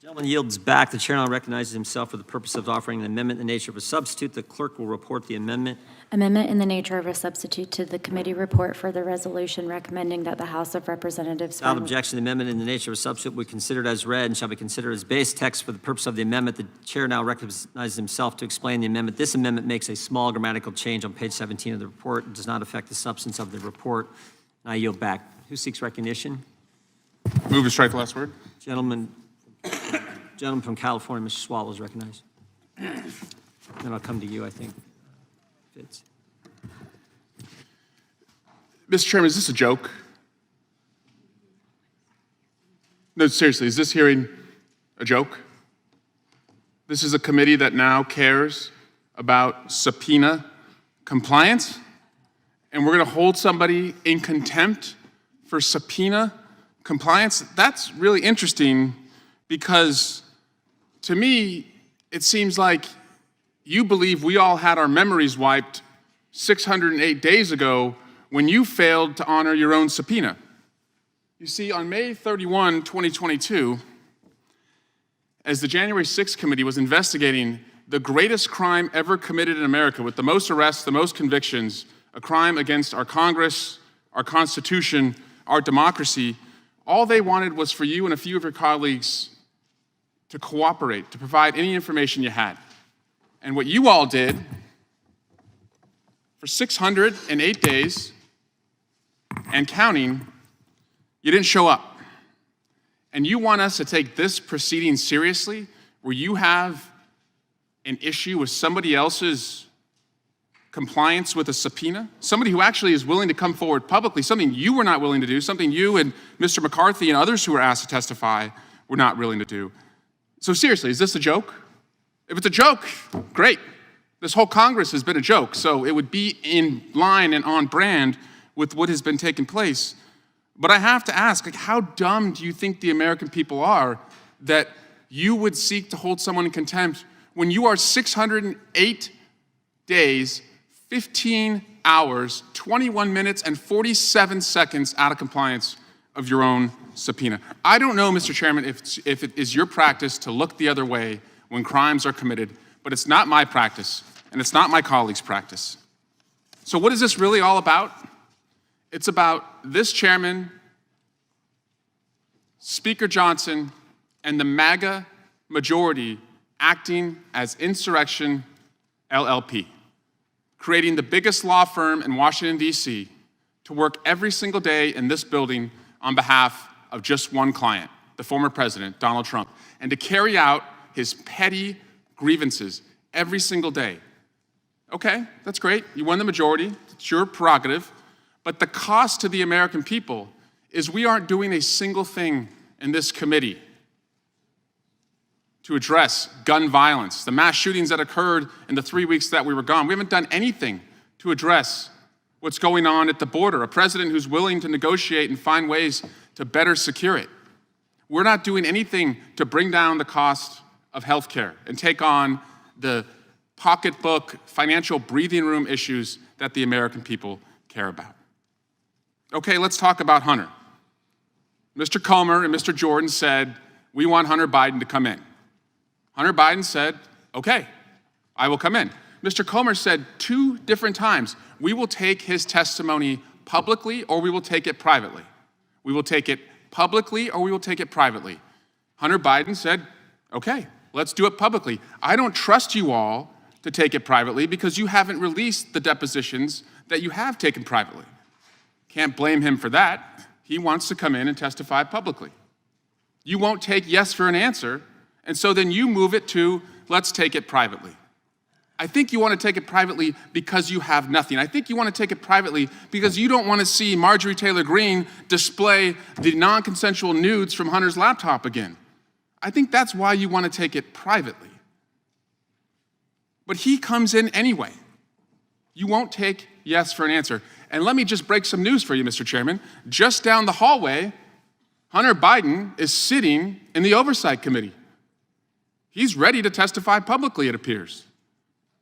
Gentleman yields back. The chair now recognizes himself for the purpose of offering an amendment in the nature of a substitute. The clerk will report the amendment. Amendment in the nature of a substitute to the committee report for the resolution recommending that the House of Representatives Without objection, the amendment in the nature of a substitute will be considered as read and shall be considered as base text for the purpose of the amendment. The chair now recognizes himself to explain the amendment. This amendment makes a small grammatical change on page 17 of the report. It does not affect the substance of the report. I yield back. Who seeks recognition? Move to strike the last word. Gentleman from California, Mr. Swalwell is recognized. Then I'll come to you, I think. Fitz. Mr. Chairman, is this a joke? No, seriously, is this hearing a joke? This is a committee that now cares about subpoena compliance, and we're going to hold somebody in contempt for subpoena compliance? That's really interesting because, to me, it seems like you believe we all had our memories wiped 608 days ago when you failed to honor your own subpoena. You see, on May 31, 2022, as the January 6th committee was investigating the greatest crime ever committed in America with the most arrests, the most convictions, a crime against our Congress, our Constitution, our democracy, all they wanted was for you and a few of your colleagues to cooperate, to provide any information you had. And what you all did for 608 days and counting, you didn't show up. And you want us to take this proceeding seriously, where you have an issue with somebody else's compliance with a subpoena, somebody who actually is willing to come forward publicly, something you were not willing to do, something you and Mr. McCarthy and others who were asked to testify were not willing to do. So seriously, is this a joke? If it's a joke, great. This whole Congress has been a joke, so it would be in line and on brand with what has been taking place. But I have to ask, how dumb do you think the American people are that you would seek to hold someone in contempt when you are 608 days, 15 hours, 21 minutes, and 47 seconds out of compliance of your own subpoena? I don't know, Mr. Chairman, if it is your practice to look the other way when crimes are committed, but it's not my practice, and it's not my colleagues' practice. So what is this really all about? It's about this chairman, Speaker Johnson, and the MAGA majority acting as Insurrection LLP, creating the biggest law firm in Washington, D.C., to work every single day in this building on behalf of just one client, the former president, Donald Trump, and to carry out his petty grievances every single day. Okay, that's great. You won the majority. It's your prerogative. But the cost to the American people is we aren't doing a single thing in this committee to address gun violence, the mass shootings that occurred in the 3 weeks that we were gone. We haven't done anything to address what's going on at the border, a president who's willing to negotiate and find ways to better secure it. We're not doing anything to bring down the cost of health care and take on the pocketbook, financial breathing room issues that the American people care about. Okay, let's talk about Hunter. Mr. Comer and Mr. Jordan said, we want Hunter Biden to come in. Hunter Biden said, okay, I will come in. Mr. Comer said 2 different times, we will take his testimony publicly or we will take it privately. We will take it publicly or we will take it privately. Hunter Biden said, okay, let's do it publicly. I don't trust you all to take it privately because you haven't released the depositions that you have taken privately. Can't blame him for that. He wants to come in and testify publicly. You won't take yes for an answer, and so then you move it to let's take it privately. I think you want to take it privately because you have nothing. I think you want to take it privately because you don't want to see Marjorie Taylor Greene display the non-consensual nudes from Hunter's laptop again. I think that's why you want to take it privately. But he comes in anyway. You won't take yes for an answer. And let me just break some news for you, Mr. Chairman. Just down the hallway, Hunter Biden is sitting in the Oversight Committee. He's ready to testify publicly, it appears.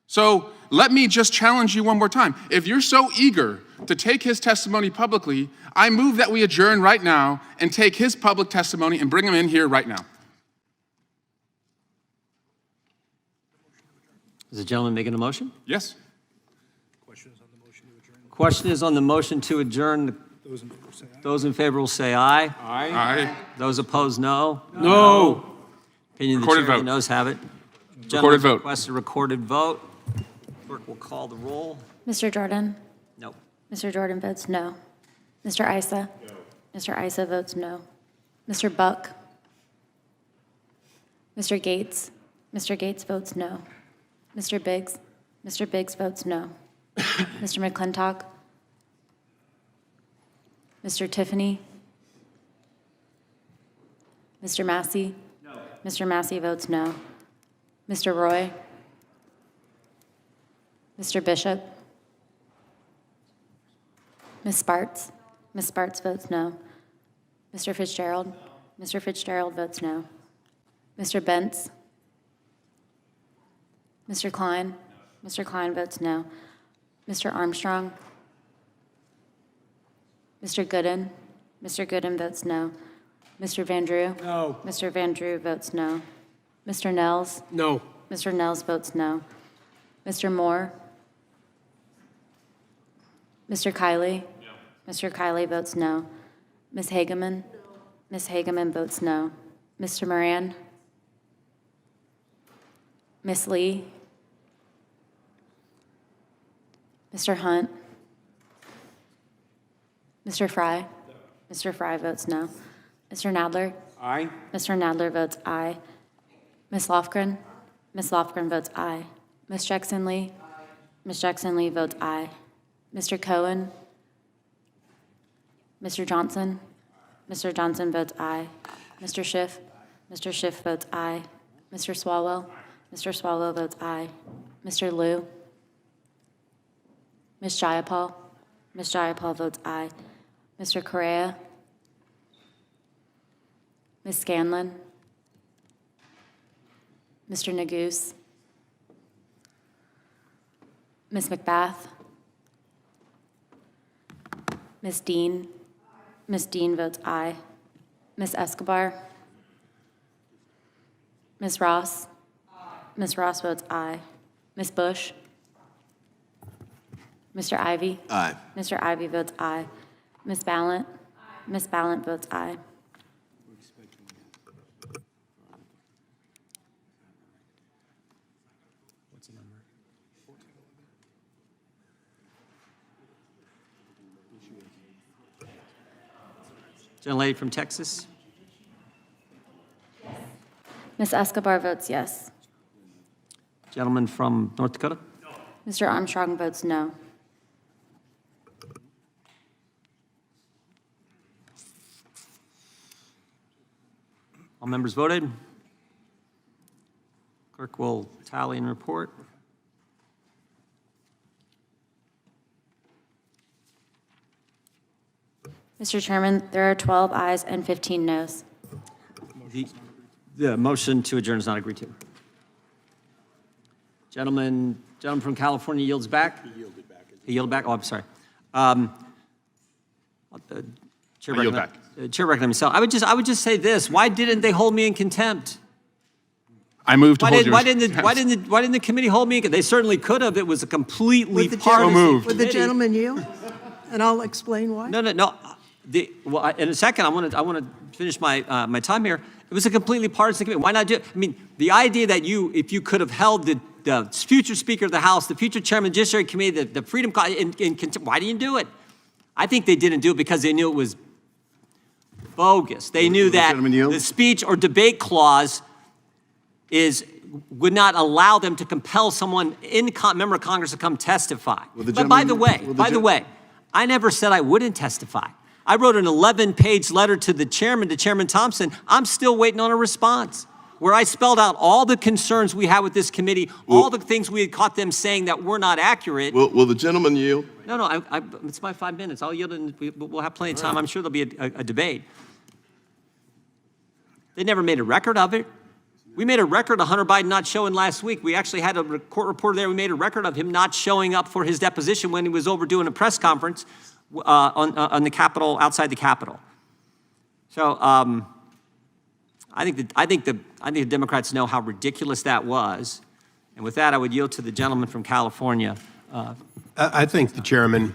So let me just challenge you one more time. If you're so eager to take his testimony publicly, I move that we adjourn right now and take his public testimony and bring him in here right now. Is the gentleman making a motion? Yes. Question is on the motion to adjourn. Those in favor will say aye. Aye. Those opposed, no. No. Opinion of the Recorded chair, the vote. noes have it. Recorded Gentleman's vote. request a recorded vote. Clerk will call the roll. Mr. Jordan? No. Mr. Jordan votes no. Mr. Isa? No. Mr. Isa votes no. Mr. Buck? Mr. Gates? Mr. Gates votes no. Mr. Biggs? Mr. Biggs votes no. Mr. McClintock? Mr. Tiffany? Mr. Massey? No. Mr. Massey votes no. Mr. Roy? Mr. Bishop? Ms. Sparts? Ms. Sparts votes no. Mr. Fitzgerald? Mr. Fitzgerald votes no. Mr. Bentz? Mr. Klein? Mr. Klein votes no. Mr. Armstrong? Mr. Gooden? Mr. Gooden votes no. Mr. Van Drew? No. Mr. Van Drew votes no. Mr. Nels? No. Mr. Nels votes no. Mr. Moore? Mr. Kiley? No. Mr. Kiley votes no. Ms. Hageman? Ms. Hageman votes no. Mr. Moran? Ms. Lee? Mr. Hunt? Mr. Fry? Mr. Fry votes no. Mr. Nadler? Aye. Mr. Nadler votes aye. Ms. Lofgren? Ms. Lofgren votes aye. Ms. Jackson Lee? Ms. Jackson Lee votes aye. Mr. Cohen? Mr. Johnson? Mr. Johnson votes aye. Mr. Schiff? Mr. Schiff votes aye. Mr. Swalwell? Mr. Swalwell votes aye. Mr. Liu? Ms. Jayapal? Ms. Jayapal votes aye. Mr. Correa? Ms. Scanlon? Mr. Nagoose? Ms. McBath? Ms. Dean? Ms. Dean votes aye. Ms. Escobar? Ms. Ross? Ms. Ross votes aye. Ms. Bush? Mr. Ivy? Aye. Mr. Ivy votes aye. Ms. Ballant? Ms. Ballant votes aye. Gentlelady from Texas. Ms. Escobar votes yes. Gentleman from North Dakota. Mr. Armstrong votes no. All members voted. Clerk will tally and report. Mr. Chairman, there are 12 ayes and 15 noes. The motion to adjourn is not agreed to. Gentleman from California yields back? He yielded back. He yielded back? Oh, I'm sorry. Chair I yield recommend- Chair recommend himself. I would just say this. Why didn't they hold me in contempt? I move to hold you. Why didn't the committee hold me in contempt? They certainly could have. It was a completely Would the partisan gentleman- moved. Would the committee. gentleman yield? And I'll explain why. No. In a second, I want to finish my my time here. It was a completely partisan committee. Why not do it? I mean, the idea that if you could have held the future Speaker of the House, the future Chairman of the Judiciary Committee, the Freedom in contempt, why didn't you do it? I think they didn't do it because they knew it was bogus. They knew that gentleman yield? the speech or debate clause would not allow them to compel someone member of Congress to come testify. Will the But by the gentleman- way, I never said I wouldn't testify. I wrote an 11-page letter to the chairman, to Chairman Thompson. I'm still waiting on a response where I spelled out all the concerns we had with this committee, all the things we had caught them saying that were not accurate. Will the gentleman yield? No, it's my 5 minutes. I'll yield and we'll have plenty of time. I'm sure there'll be a debate. They never made a record of it. We made a record of Hunter Biden not showing last week. We actually had a court reporter there. We made a record of him not showing up for his deposition when he was over doing a press conference on the Capitol, outside the Capitol. So I think the Democrats know how ridiculous that was, And with that, I would yield to the gentleman from California. I thank the chairman.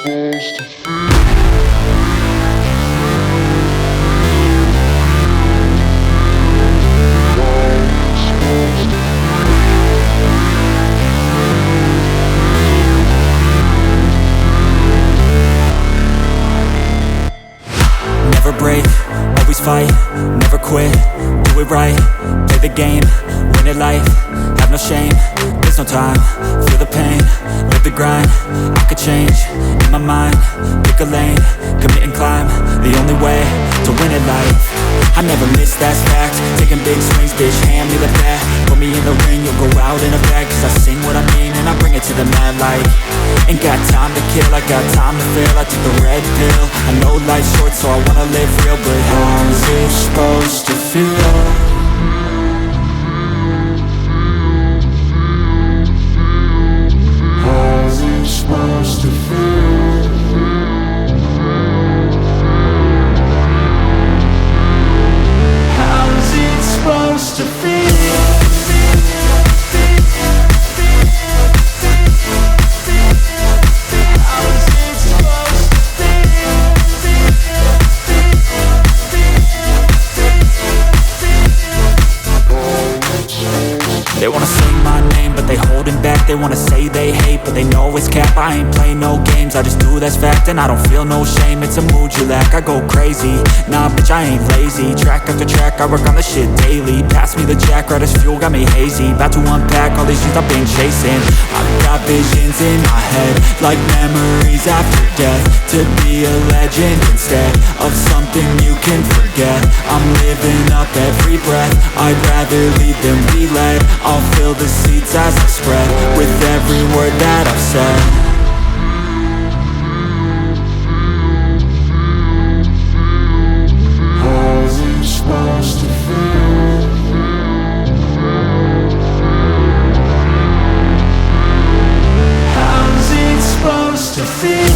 Never break, always fight, never quit, do it right, play the game, win it life, have no shame, there's no time, feel the pain, live the grind, I could change, in my mind, pick a lane, commit and climb, the only way to win at life. I never miss, that's fact, taking big swings, bitch, hand me the bat, put me in the ring, you'll go out in a bag, cause I sing what I mean and I bring it to the mad light. Ain't got time to kill, I got time to feel, I took the red pill, I know life's short so I wanna live real, but how's it supposed to feel? How's it supposed to feel? How's it supposed to feel? They wanna say my name, but they holding back. They wanna say they hate, but they know it's cap. I ain't play no games, I just do, that's fact. And I don't feel no shame, it's a mood you lack. I go crazy, nah bitch I ain't lazy. Track after track, I work on this shit daily. Pass me the jack, right as fuel, got me hazy. About to unpack all these things I've been chasing. I've got visions in my head, like memories after death. To be a legend instead of something you can forget. I'm living up every breath, I'd rather lead than be led. I'll fill the seats as I spread with every word that I've said. How's it supposed to feel? How's it supposed to feel?